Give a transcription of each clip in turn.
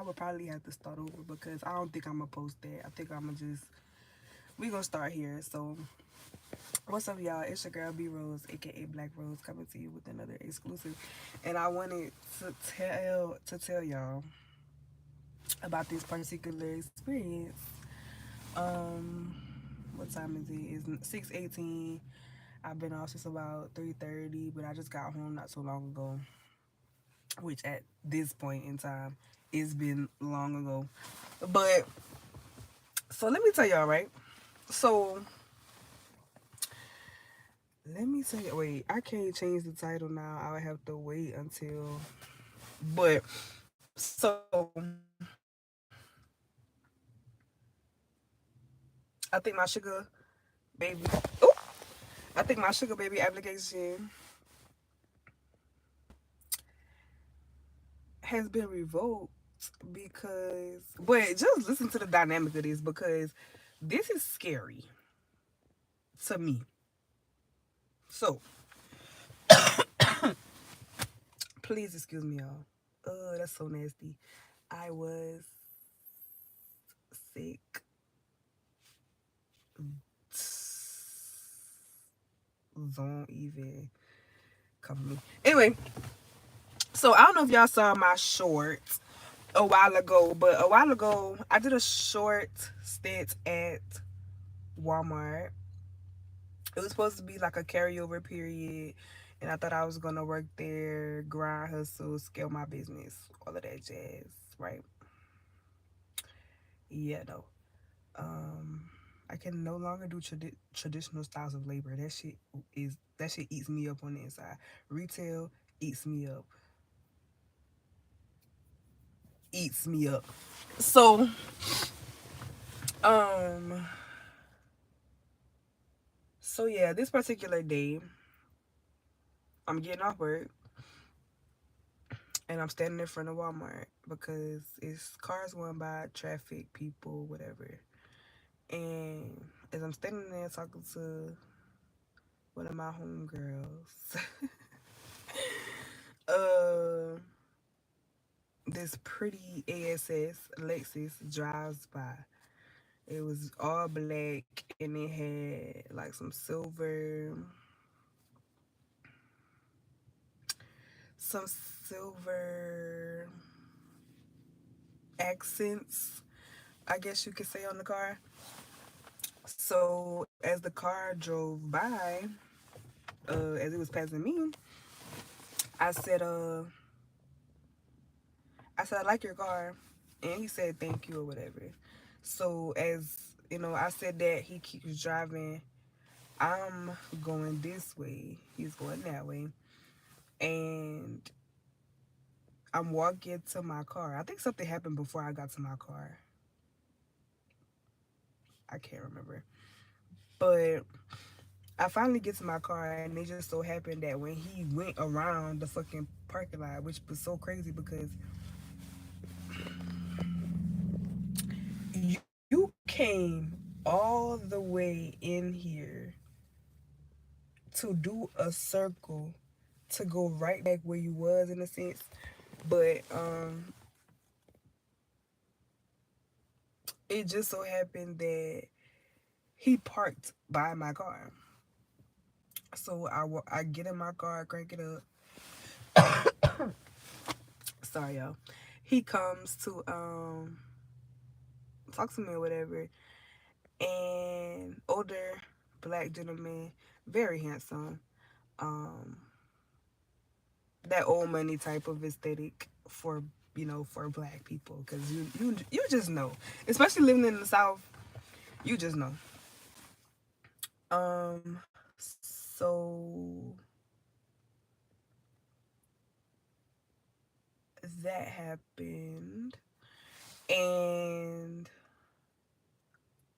I would probably have to start over because I don't think I'm gonna post that. I think I'm gonna just we gonna start here. So what's up, y'all? It's your girl B Rose, aka Black Rose, coming to you with another exclusive. And I wanted to tell y'all about this particular experience. Um, what time is it? It's 6:18. I've been off since about 3:30, but I just got home not so long ago, which at this point in time, it's been long ago. But so let me tell y'all, right? So let me tell you. Wait, I can't change the title now. I would have to wait until. But so I think my sugar baby. Oh, I think my sugar baby application has been revoked because. But just listen to the dynamic of this because this is scary to me. So please excuse me, y'all. That's so nasty. I was sick. Don't even cover me. Anyway, so I don't know if y'all saw my short a while ago, but a while ago I did a short stint at Walmart. It was supposed to be like a carryover period, and I thought I was gonna work there, grind, hustle, scale my business, all of that jazz, right? Yeah, no. Um, I can no longer do traditional styles of labor. That shit eats me up on the inside. Retail eats me up, eats me up. So, um, so yeah, this particular day, I'm getting off work and I'm standing in front of Walmart because it's cars going by, traffic, people, whatever. And as I'm standing there talking to one of my homegirls, uh, this pretty ASS Lexus drives by. It was all black and it had like some silver accents, I guess you could say, on the car. So as the car drove by, as it was passing me, I said, I like your car, and he said thank you or whatever. So as you know, I said that he keeps driving. I'm going this way. He's going that way, and I'm walking to my car. I think something happened before I got to my car. I can't remember, but I finally get to my car, and it just so happened that when he went around the fucking parking lot, which was so crazy because you came all the way in here to do a circle to go right back where you was in a sense, but it just so happened that he parked by my car. So I get in my car, crank it up. Sorry, y'all. He comes to talk to me or whatever, and older black gentleman, very handsome. Um, that old money type of aesthetic for for black people, because you just know, especially living in the South, you just know. So that happened, and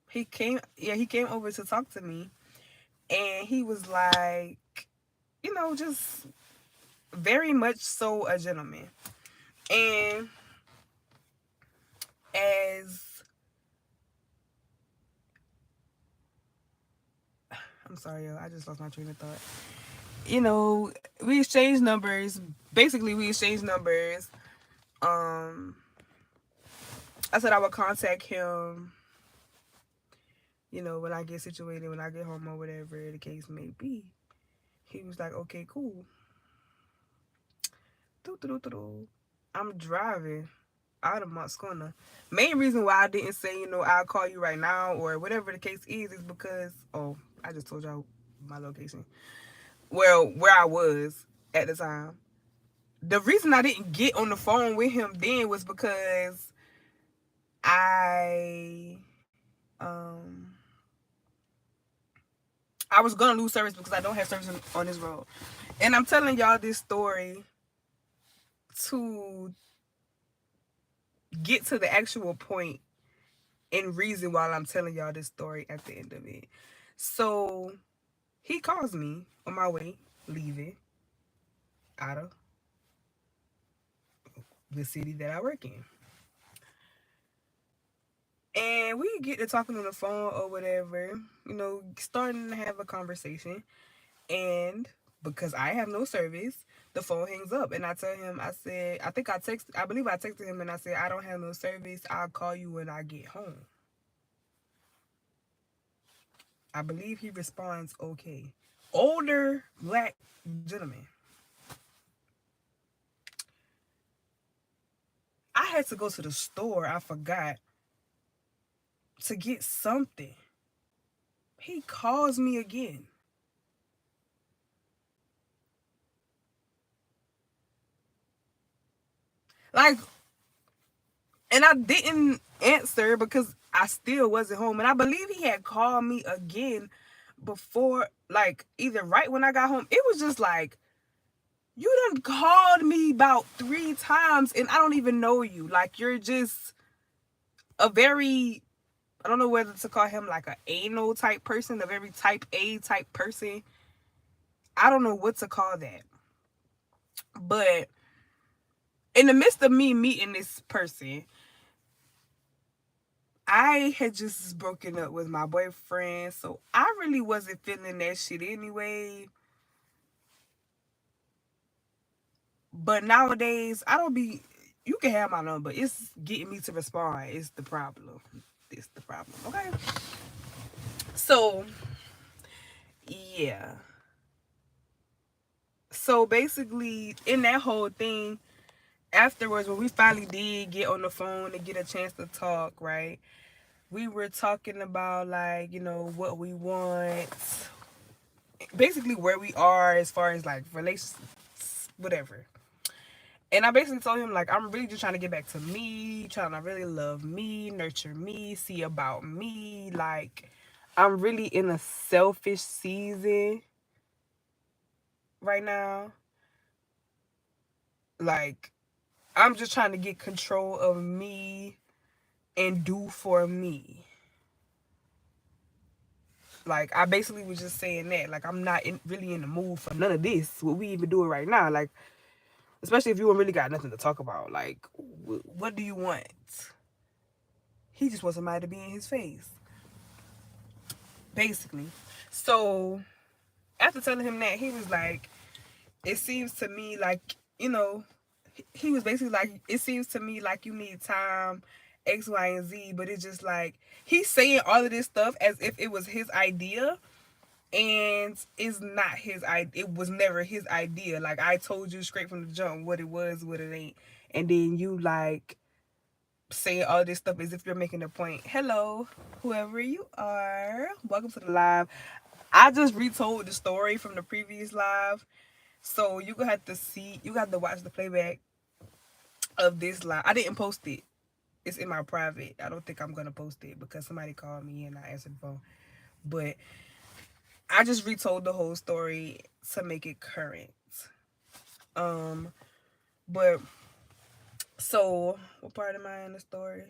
he came over to talk to me, and he was like, just very much so a gentleman. And as I'm sorry, yo, I just lost my train of thought. We exchanged numbers. Basically, we exchanged numbers. Um, I said I would contact him, when I get situated, when I get home or whatever the case may be. He was like, okay, cool. Doo-doo-doo-doo-doo. I'm driving out of Montskona. Main reason why I didn't say, I'll call you right now or whatever the case is because, I just told y'all my location. Well, where I was at the time. The reason I didn't get on the phone with him then was because I um I was gonna lose service because I don't have service on this road. And I'm telling y'all this story to get to the actual point and reason why I'm telling y'all this story at the end of it. So he calls me on my way leaving out of the city that I work in. And we get to talking on the phone or whatever, starting to have a conversation. And because I have no service, the phone hangs up. And I tell him, I believe I texted him and I said, I don't have no service. I'll call you when I get home. I believe he responds, okay. Older black gentleman. I had to go to the store, I forgot, to get something. He calls me again. Like, and I didn't answer because I still wasn't home. And I believe he had called me again before, like, either right when I got home. It was just like, you done called me about 3 times and I don't even know you. Like, you're just a very, I don't know whether to call him like a anal type person, a very type A type person. I don't know what to call that. But in the midst of me meeting this person, I had just broken up with my boyfriend, so I really wasn't feeling that shit anyway. But nowadays, I don't be. You can have my number. It's getting me to respond. It's the problem. It's the problem. Okay. So yeah. So basically, in that whole thing, afterwards, when we finally did get on the phone and get a chance to talk, right? We were talking about like what we want, basically where we are as far as like relations, whatever. And I basically told him like I'm really just trying to get back to me, trying to really love me, nurture me, see about me. Like I'm really in a selfish season right now. Like I'm just trying to get control of me and do for me. Like I basically was just saying that. Like I'm not really in the mood for none of this. What we even doing right now. Like especially if you really got nothing to talk about. Like what do you want? He just wants somebody to be in his face, basically. So after telling him that, he was like, "It seems to me like he was basically like, it seems to me like you need time, X, Y, and Z, but it's just like he's saying all of this stuff as if it was his idea, and it's not his idea. It was never his idea. Like I told you straight from the jump what it was, what it ain't, and then you like saying all this stuff as if you're making a point. Hello, whoever you are, welcome to the live. I just retold the story from the previous live, so you gonna have to see. You got to watch the playback of this live. I didn't post it. It's in my private. I don't think I'm gonna post it because somebody called me and I answered the phone. But I just retold the whole story to make it current. Um, but so what part am I in the story?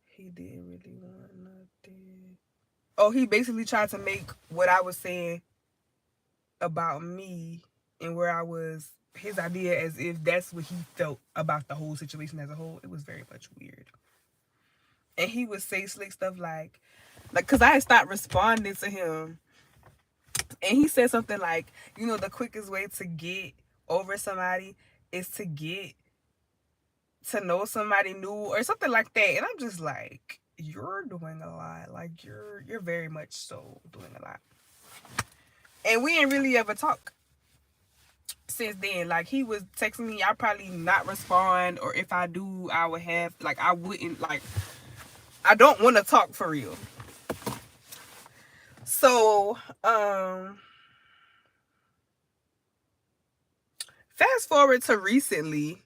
He didn't really want nothing. Oh, he basically tried to make what I was saying about me and where I was his idea as if that's what he felt about the whole situation as a whole. It was very much weird. And he would say slick stuff like, cause I had stopped responding to him, and he said something like, the quickest way to get over somebody is to get to know somebody new or something like that. And I'm just like, you're doing a lot. Like you're very much so doing a lot. And we ain't really ever talk since then. Like he was texting me, I probably not respond, or if I do, I would have like I wouldn't like I don't want to talk for real. So, fast forward to recently,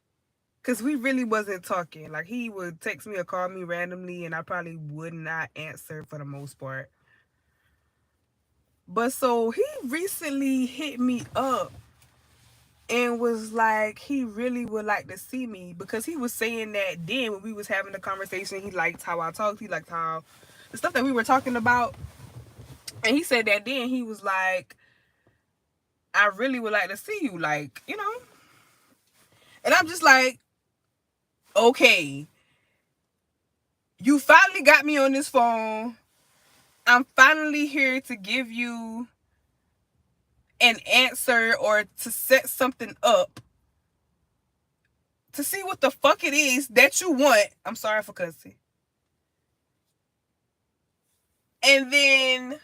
because we really wasn't talking. Like he would text me or call me randomly, and I probably would not answer for the most part. But so he recently hit me up and was like he really would like to see me, because he was saying that then when we was having the conversation, he liked how I talked, he liked how the stuff that we were talking about. And he said that then he was like, I really would like to see you, like, you know. And I'm just like, okay, you finally got me on this phone. I'm finally here to give you an answer or to set something up to see what the fuck it is that you want. I'm sorry for cussing. And then,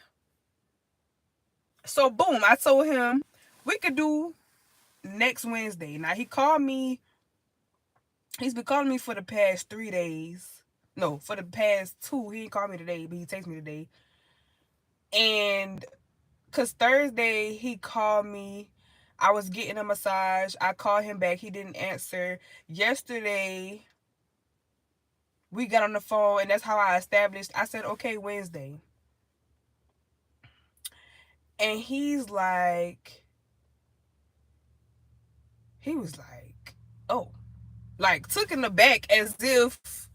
so boom, I told him we could do next Wednesday. Now he called me. He's been calling me for the past 3 days. No, for the past two. He didn't call me today, but he texted me today. And because Thursday he called me. I was getting a massage. I called him back. He didn't answer. Yesterday, we got on the phone, and that's how I established. I said, okay, Wednesday. And he was like, oh, like took in the back as if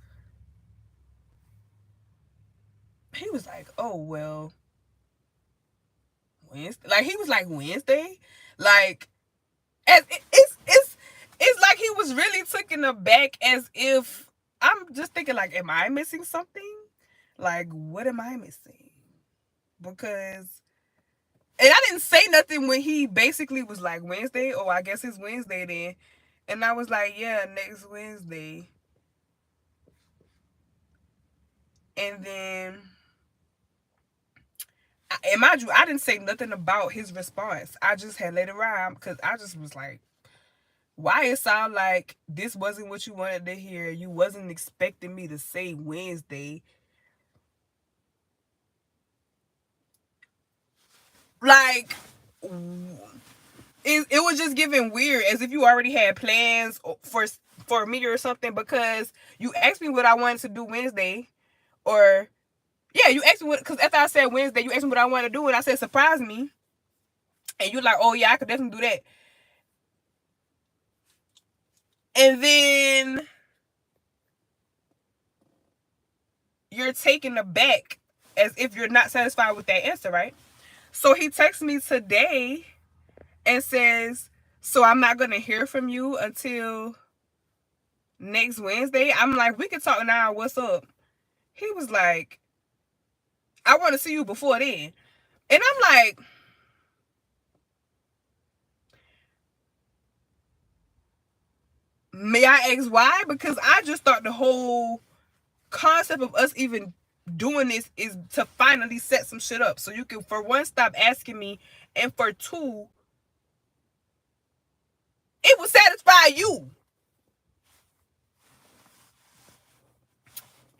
he was like, oh, well, Wednesday. Like he was like, Wednesday? Like, as it's like he was really taken aback, as if I'm just thinking like, am I missing something? Like, what am I missing? Because, and I didn't say nothing when he basically was like Wednesday. Oh, I guess it's Wednesday then. And I was like, yeah, next Wednesday. And then, and mind you, I didn't say nothing about his response. I just had let it ride because I just was like, why it sound like this wasn't what you wanted to hear? You wasn't expecting me to say Wednesday. Like, it was just giving weird, as if you already had plans for me or something, because you asked me what I wanted to do Wednesday, or yeah, you asked me what, because after I said Wednesday, you asked me what I wanted to do, and I said surprise me, and you're like, oh yeah, I could definitely do that, and then you're taken aback as if you're not satisfied with that answer, right? So he texts me today and says, so I'm not gonna hear from you until next Wednesday. I'm like, we can talk now. What's up? He was like, I want to see you before then. And I'm like, may I ask why? Because I just thought the whole concept of us even doing this is to finally set some shit up. So you can, for one, stop asking me. And for two, it would satisfy you.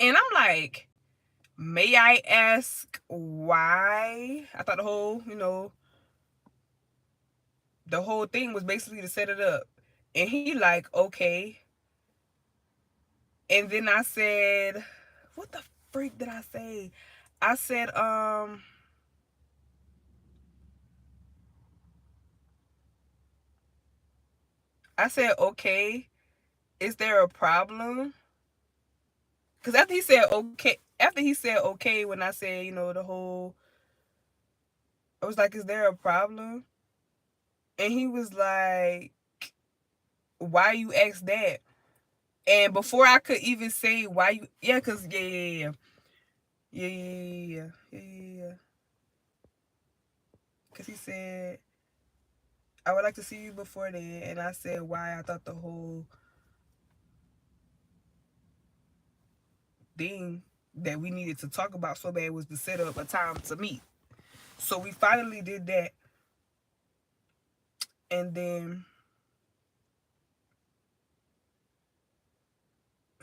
And I'm like, may I ask why? I thought the whole thing was basically to set it up. And he like, okay. And then I said, what the freak did I say? I said, okay, is there a problem? Because after he said okay, when I said, the whole, I was like, is there a problem? And he was like, why you ask that? And before I could even say why you, yeah, because, yeah. Because he said, I would like to see you before then. And I said why. I thought the whole thing that we needed to talk about so bad was to set up a time to meet. So we finally did that. And then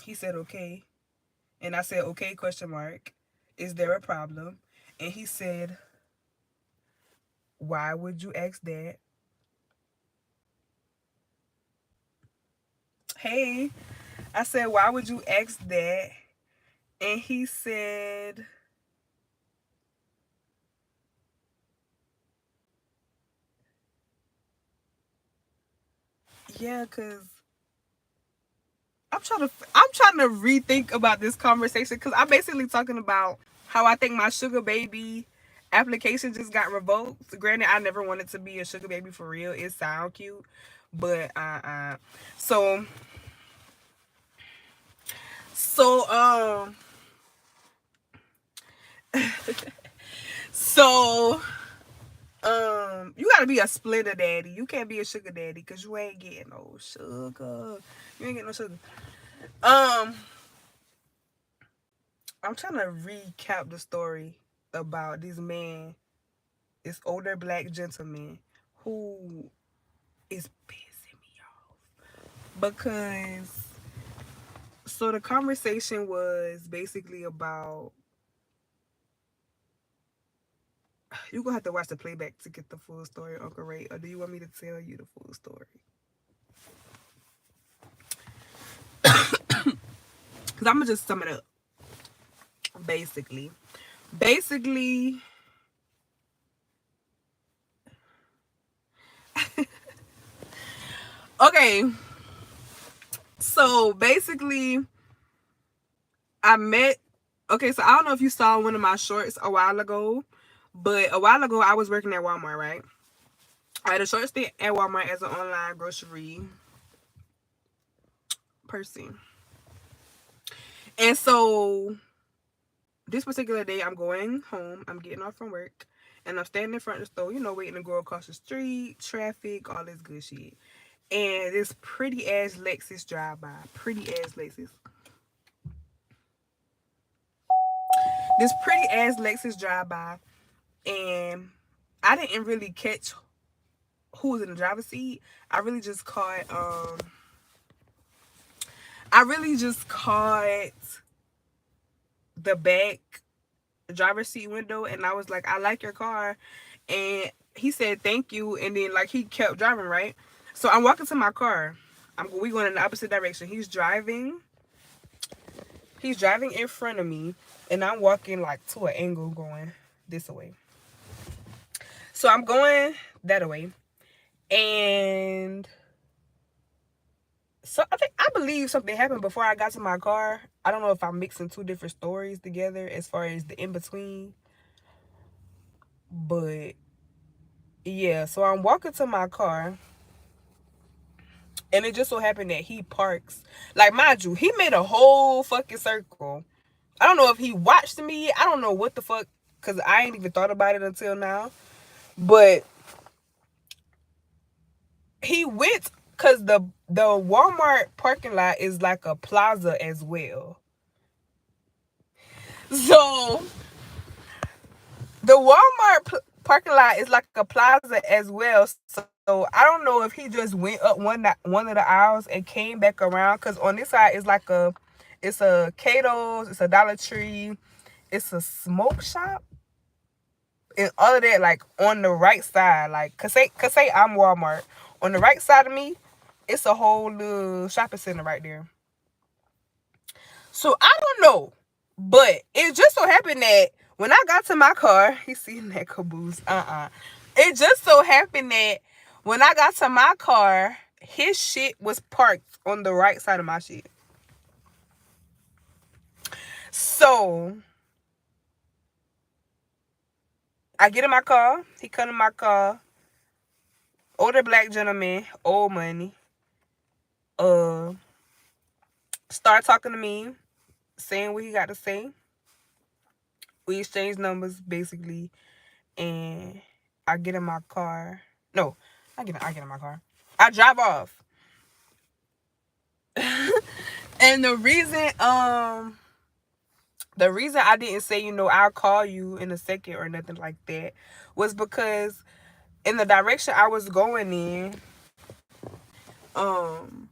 he said, okay. And I said, okay, question mark. Is there a problem? And he said, why would you ask that? Hey, I said, why would you ask that? And he said, yeah, cause I'm trying to rethink about this conversation because I'm basically talking about how I think my sugar baby application just got revoked. Granted, I never wanted to be a sugar baby for real. It sound cute, but so so so you gotta be a splitter daddy. You can't be a sugar daddy because you ain't getting no sugar. You ain't getting no sugar. Um, I'm trying to recap the story about this man, this older black gentleman who is pissing me off because so the conversation was basically about you gonna have to watch the playback to get the full story, Uncle Ray, or do you want me to tell you the full story? Because I'm gonna just sum it up. Basically, okay. So basically, I met. Okay, so I don't know if you saw one of my shorts a while ago, but a while ago I was working at Walmart, right? I had a short stint at Walmart as an online grocery person. And so this particular day, I'm going home. I'm getting off from work. And I'm standing in front of the store, waiting to go across the street, traffic, all this good shit. And this pretty ass Lexus drive by. Pretty ass Lexus. This pretty ass Lexus drive by. And I didn't really catch who was in the driver's seat. I really just caught the back driver's seat window, and I was like, I like your car. And he said thank you, and then like he kept driving, right? So I'm walking to my car. We going in the opposite direction. He's driving in front of me, and I'm walking like to an angle going this way. So I'm going that way. And so I believe something happened before I got to my car. I don't know if I'm mixing two different stories together as far as the in between. But yeah, so I'm walking to my car, and it just so happened that he parks. Like, mind you, he made a whole fucking circle. I don't know if he watched me. I don't know what the fuck, because I ain't even thought about it until now. But he went, because the Walmart parking lot is like a plaza as well. So the Walmart parking lot is like a plaza as well. So I don't know if he just went up one of the aisles and came back around. Cause on this side is it's a Cato's, it's a Dollar Tree, it's a smoke shop, and all of that like on the right side. Like, cause say I'm Walmart. On the right side of me, it's a whole little shopping center right there. So I don't know, but it just so happened that when I got to my car, he's seeing that caboose. It just so happened that when I got to my car, his shit was parked on the right side of my shit. So I get in my car. He come in my car. Older black gentleman, old money. Start talking to me, saying what he got to say. We exchange numbers basically, and I get in my car. No, I get in my car. I drive off. And the reason The reason I didn't say, I'll call you in a second or nothing like that was because in the direction I was going in, um,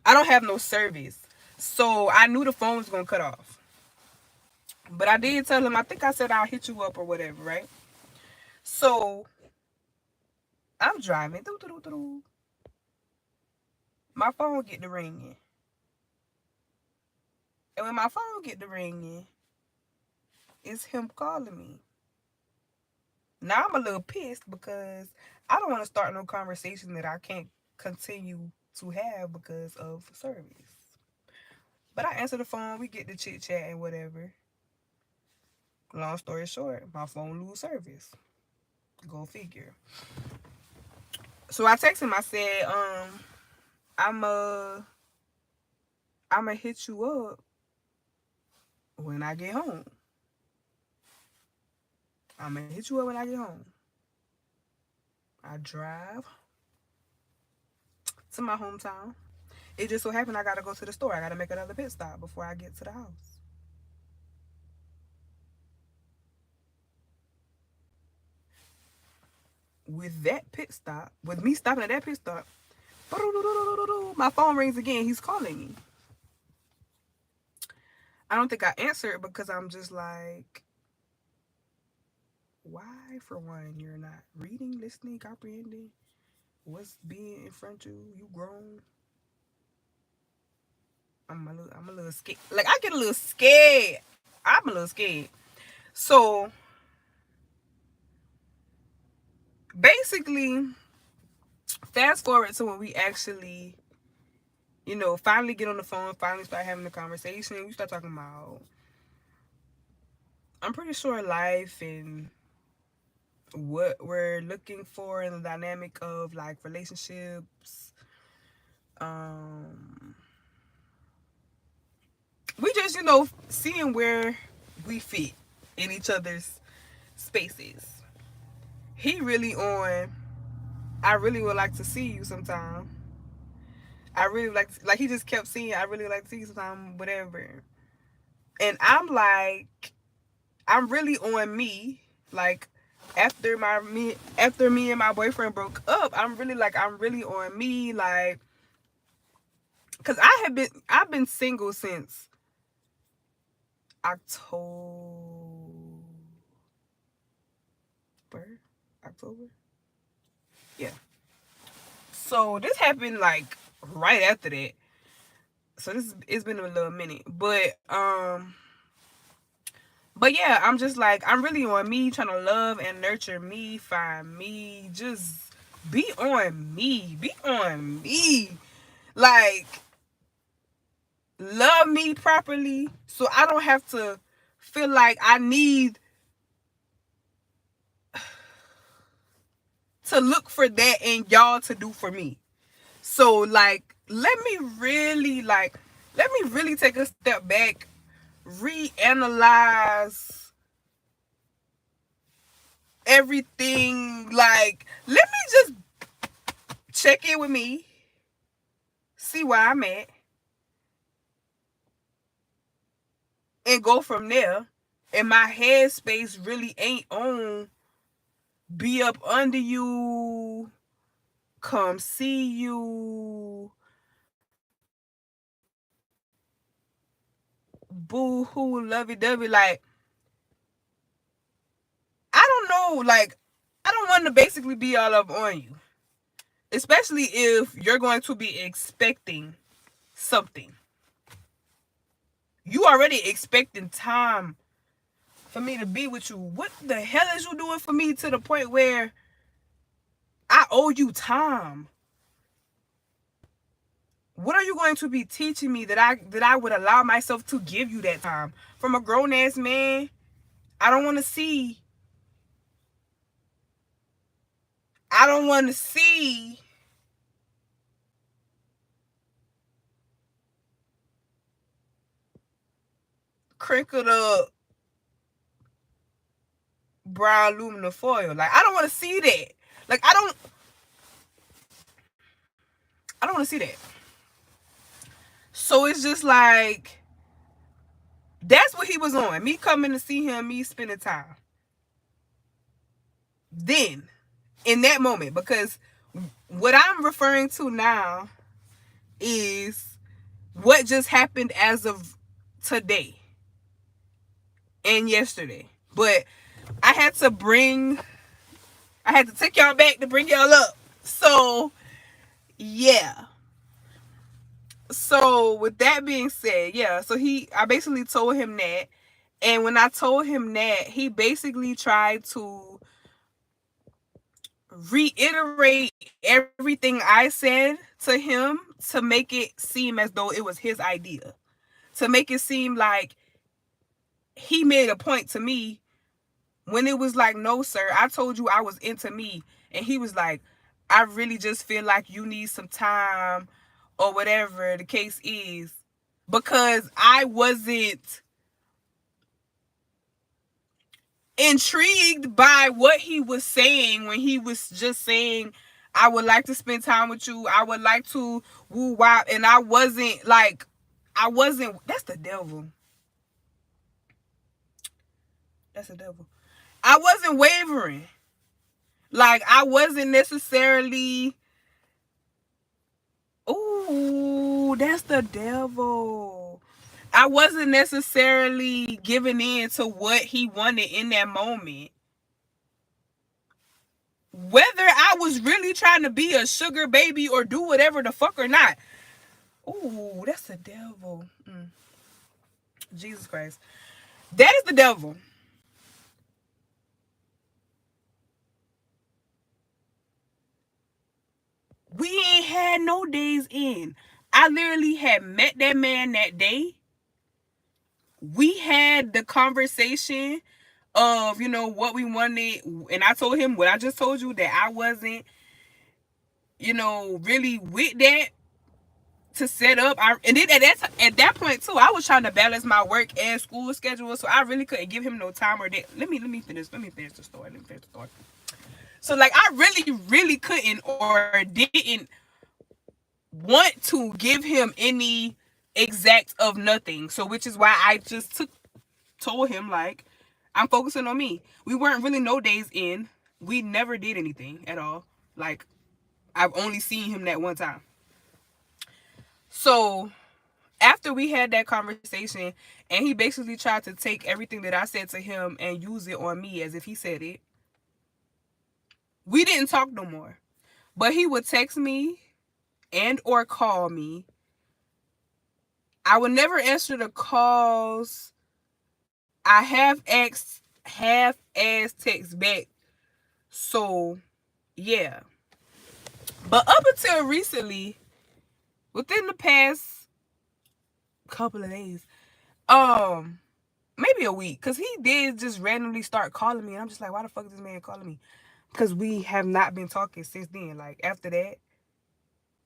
I don't have no service. So I knew the phone was gonna cut off. But I did tell him, I think I said I'll hit you up or whatever, right? So I'm driving. Doo, doo, doo, doo, doo. My phone get to ringing. And when my phone get to ringing, it's him calling me. Now I'm a little pissed because I don't want to start no conversation that I can't continue to have because of service. But I answer the phone, we get to chit chat and whatever. Long story short, my phone lose service. Go figure. So I texted him, I said, I'm I'ma hit you up when I get home. I'ma hit you up when I get home. I drive to my hometown. It just so happened I gotta go to the store. I gotta make another pit stop before I get to the house. With that pit stop, with me stopping at that pit stop, my phone rings again. He's calling me. I don't think I answered because I'm just like, why, for one, you're not reading, listening, comprehending what's being in front of you? You grown. I'm a little scared. Like, I get a little scared. I'm a little scared. So basically, fast forward to when we actually, finally get on the phone, finally start having the conversation. We start talking about, I'm pretty sure, life and what we're looking for in the dynamic of like relationships. We just, seeing where we fit in each other's spaces. He really on, I really would like to see you sometime. I really like he just kept saying, I really like to see you sometime, whatever. And I'm like, I'm really on me. Like, after me and my boyfriend broke up, I'm really on me. Like, cause I've been single since October. October? Yeah. So this happened like right after that. So it's been a little minute. But yeah, I'm just like, I'm really on me, trying to love and nurture me, find me, just be on me. Be on me. Like, love me properly so I don't have to feel like I need to look for that and y'all to do for me. So like, let me really take a step back, reanalyze everything. Like, let me just check in with me, see where I'm at, and go from there. And my headspace really ain't on be up under you, come see you, boo hoo, lovey dovey. Like, I don't know. Like, I don't want to basically be all up on you, especially if you're going to be expecting something. You already expecting time for me to be with you. What the hell is you doing for me to the point where I owe you time? What are you going to be teaching me that I would allow myself to give you that time from a grown ass man? I don't want to see. I don't want to see crinkled up brown aluminum foil. Like, I don't want to see that. Like, I don't want to see that. So it's just like, That's what he was on. Me coming to see him, me spending time. Then, in that moment, because what I'm referring to now is what just happened as of today and yesterday. But I had to bring, I had to take y'all back to bring y'all up. So, yeah. So, with that being said, yeah. So, I basically told him that. And when I told him that, he basically tried to reiterate everything I said to him to make it seem as though it was his idea. To make it seem like he made a point to me when it was like, no, sir, I told you I was into me. And he was like, I really just feel like you need some time or whatever the case is. Because I wasn't intrigued by what he was saying when he was just saying, I would like to spend time with you. I would like to woo wow. And I wasn't like, that's the devil. That's the devil. I wasn't wavering. Like, I wasn't necessarily, ooh, that's the devil. I wasn't necessarily giving in to what he wanted in that moment. Whether I was really trying to be a sugar baby or do whatever the fuck or not. Ooh, that's the devil. Jesus Christ. That is the devil. We ain't had no days in. I literally had met that man that day. We had the conversation of, what we wanted. And I told him what I just told you, that I wasn't, really with that to set up. And then at that point too, I was trying to balance my work and school schedule, so I really couldn't give him no time or that. Let me finish the story. So like I really couldn't or didn't want to give him any exact of nothing. So which is why I just told him like I'm focusing on me. We weren't really no days in. We never did anything at all. Like I've only seen him that one time. So after we had that conversation and he basically tried to take everything that I said to him and use it on me as if he said it, we didn't talk no more. But he would text me and or call me. I would never answer the calls. I half ass text back. So yeah. But up until recently, within the past couple of days, maybe a week, because he did just randomly start calling me. And I'm just like, why the fuck is this man calling me? Because we have not been talking since then. Like, after that,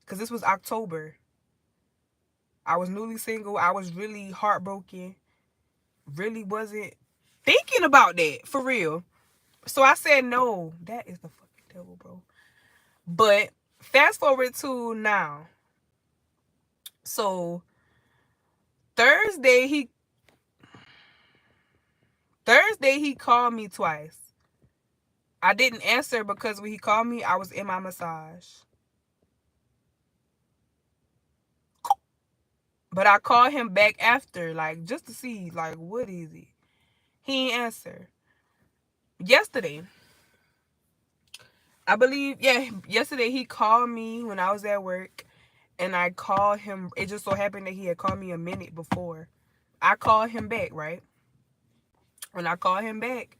because this was October. I was newly single. I was really heartbroken. Really wasn't thinking about that, for real. So I said, no, that is the fucking devil, bro. But fast forward to now. So Thursday, he called me twice. I didn't answer because when he called me, I was in my massage. But I called him back after, like, just to see, like, what is it? He ain't answer. Yesterday, I believe, yeah, yesterday he called me when I was at work. And I called him. It just so happened that he had called me a minute before. I called him back, right? When I called him back,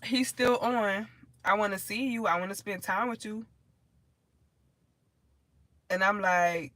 he's still on. I want to see you. I want to spend time with you. And I'm like,